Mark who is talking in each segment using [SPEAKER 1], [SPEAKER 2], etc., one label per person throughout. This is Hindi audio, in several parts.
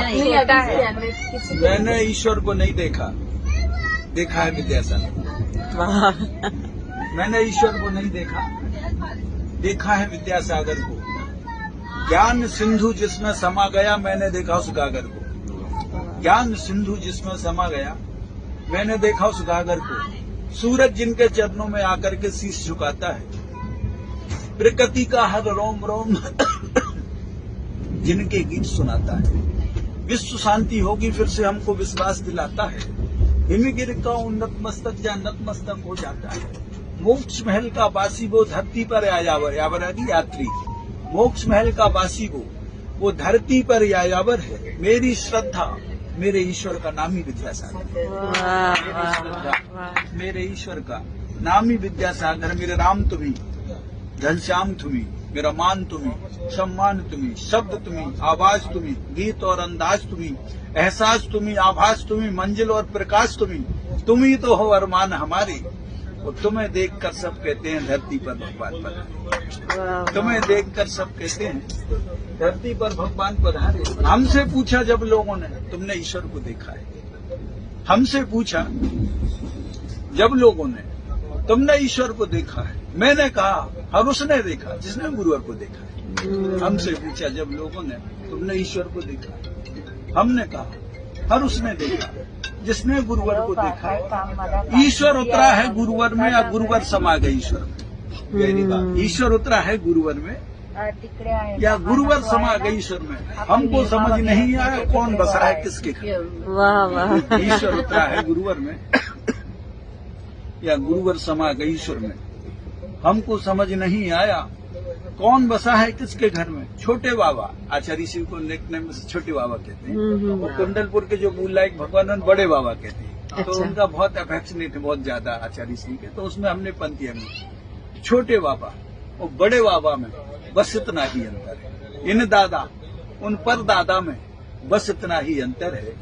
[SPEAKER 1] नहीं होता है।
[SPEAKER 2] मैंने ईश्वर को नहीं देखा, देखा है विद्यासागर।
[SPEAKER 3] वाह।
[SPEAKER 2] मैंने ईश्वर को नहीं देखा, देखा है विद्यासागर को। ज्ञान सिंधु जिसमें समा गया, मैंने देखा उस गागर को। ज्ञान सिंधु जिसमें समा गया, मैंने देखा उस गागर को। सूरज जिनके चरणों में आकर के शीश झुकाता है, प्रकृति का हर रोम रोम जिनके गीत सुनाता है। विश्व शांति होगी फिर से हमको विश्वास दिलाता है। हिमगिर का उन्नत मस्तक या नतमस्तक हो जाता है। मोक्ष महल का वासी वो धरती पर यावरागी यात्री। मोक्ष महल का वासी वो धरती पर यायावर है। मेरी श्रद्धा मेरे ईश्वर का नाम ही विद्यासागर। मेरी श्रद्धा मेरे ईश्वर का नाम ही विद्यासागर। मेरे राम तुम्ही, घनश्याम तुम्ही, मेरा मान तुम्ही, सम्मान तुम्ही, शब्द तुम्ही, आवाज तुम्ही, गीत और अंदाज तुम्ही, एहसास तुम्ही, आभास तुम्ही, मंजिल और प्रकाश तुम्ही तो हो अरमान हमारे। और तुम्हें देखकर सब कहते हैं धरती पर भगवान पधारे। तुम्हें देखकर सब कहते हैं धरती पर भगवान पधारे। हमसे पूछा जब लोगों ने, तुमने ईश्वर को देखा है? हमसे पूछा जब लोगों ने, तुमने ईश्वर को देखा है? मैंने कहा हर उसने देखा जिसने गुरुवर को देखा है। हमसे पूछा जब लोगों ने, तुमने ईश्वर को देखा है? हमने कहा हर उसने देखा जिसने गुरुवर को देखा है। ईश्वर उतरा है गुरुवर में या गुरुवर समा गए ईश्वर में? ईश्वर उतरा है गुरुवर में या गुरुवर समा गए ईश्वर में? हमको समझ नहीं आया कौन बसा है किसके घर।
[SPEAKER 3] वाह वाह।
[SPEAKER 2] ईश्वर उतरा है गुरुवर में या गुरुवर समा गए ईश्वर में? हमको समझ नहीं आया कौन बसा है किसके घर में। छोटे बाबा, आचार्य शिव को निकनेम से छोटे बाबा कहते हैं। और कुंडलपुर के जो मूल लायक भगवान बड़े बाबा कहते हैं। तो उनका बहुत अफेक्शनेट है, बहुत ज्यादा आचार्य शिव के। तो उसमें हमने पंक्तियां में छोटे बाबा और बड़े बाबा में बस इतना ही अंतर है। इन दादा उन पर दादा में बस इतना ही अंतर है।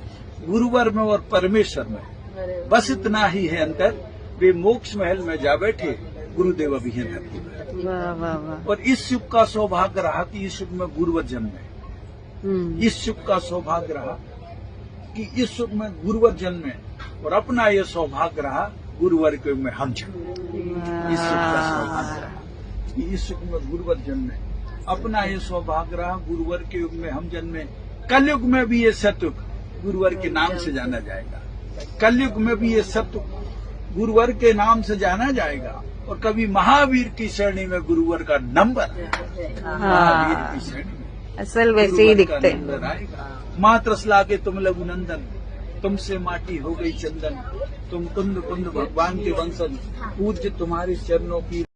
[SPEAKER 2] गुरुवर में और परमेश्वर में बस इतना ही है अंतर। वे मोक्ष महल में जा बैठे, गुरुदेव अभी है धरती पर।
[SPEAKER 3] वाह वाह वाह।
[SPEAKER 2] और इस युग का सौभाग्य रहा कि इस युग में गुरुवर जन्मे। इस युग का सौभाग्य रहा कि इस युग में गुरुवर जन्मे। और अपना ये सौभाग्य रहा गुरुवर के युग में हम जन्मे। इस युग का सौभाग्य रहा कि इस युग में गुरुवर जन्मे। अपना ये सौभाग्य रहा गुरुवर के युग में हम जन्मे। कलयुग में भी ये सतयुग गुरुवर के नाम से जाना जाएगा। कलयुग में भी ये सतयुग गुरुवर के नाम से जाना जाएगा। और कभी महावीर की श्रेणी में गुरुवर का नंबर, महावीर की श्रेणी में
[SPEAKER 3] असल वैसे ही दिखते।
[SPEAKER 2] मात्र लागे तुम लघु नंदन, तुमसे माटी हो गई चंदन। तुम कुंद कुंद भगवान के वंशज, पूज्य तुम्हारे चरणों की